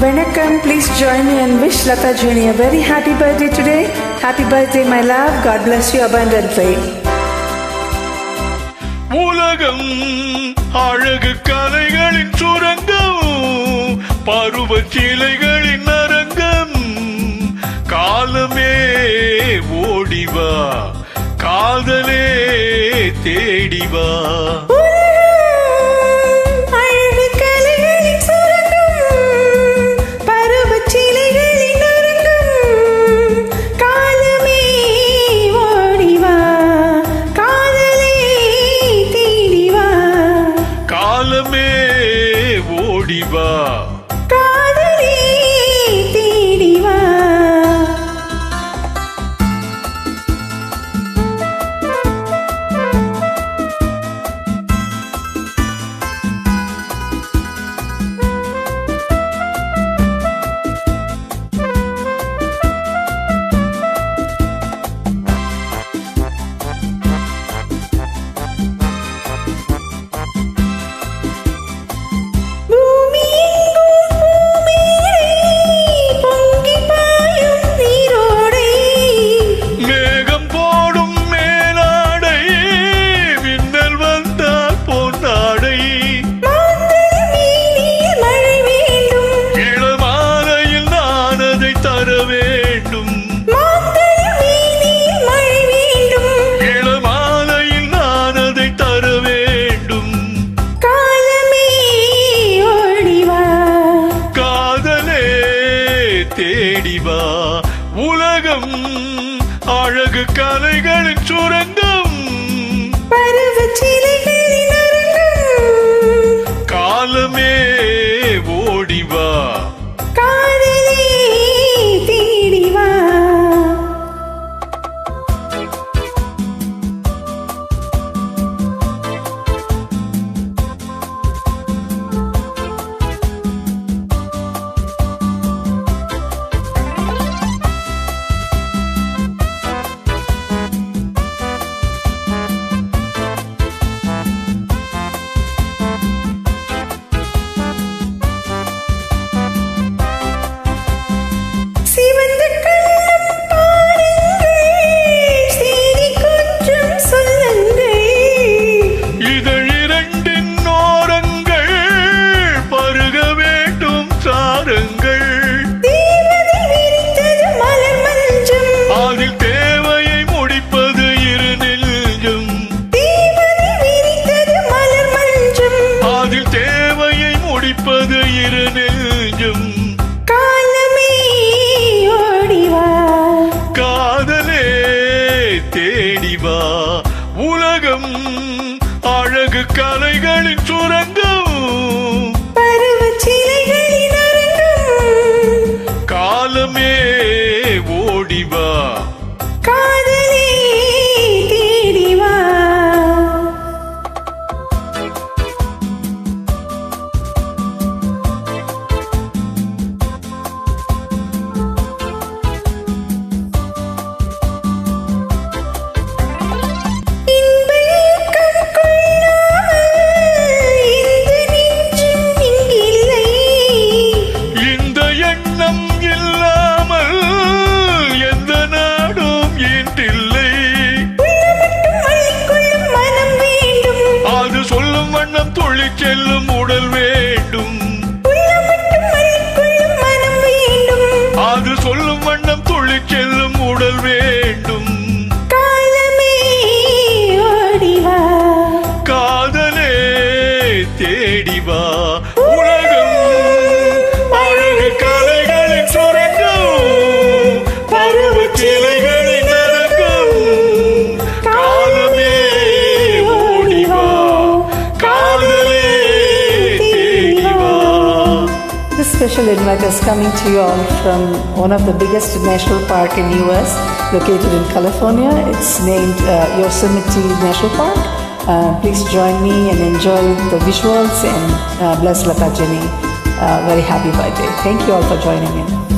Vanakkam, please join me and wish Lata Jeni a very happy birthday today. Happy birthday, my love. God bless you abundantly. உலகம் அழகு கலைகளின் சுரங்கம், பருவச் சிலைகளின் அரங்கம். காலமே ஓடிவா, காதலே தேடிவா. ஓடிவா காதலே தேடிவா. தேடிவா. உலகம் அழகு கலைகளின் சுரங்கம், பருவச் சிலைகளின் அரங்கம். காலமே ஓடிவா, காதலே தேடிவா. முடிப்பது இரு நெஞ்சம். காலமே ஓடிவா, காதலே தேடிவா. உலகம் அழகு கலைகளின் சுரங்கம், பருவச் சிலைகளின் அரங்கம். காலமே ஓடிவா, காதலே தேடிவா. செல்லும் உடல் வேண்டும், அது சொல்லும் வண்ணம் துள்ளி செல்லும் உடல் வேண்டும். காலமே ஓடிவா, காதலே தேடிவா. உலகம் அழகு கலைகளின் சுரங்கம், பருவச் சிலைகளின் அரங்கம். காலமே ஓடிவா, காதலே. This special invite is coming to you all from one of the biggest national park in US, located in California. It's named Yosemite National Park. Please join me and enjoy the visuals and bless Lata Jeni. Very happy birthday. Thank you all for joining in.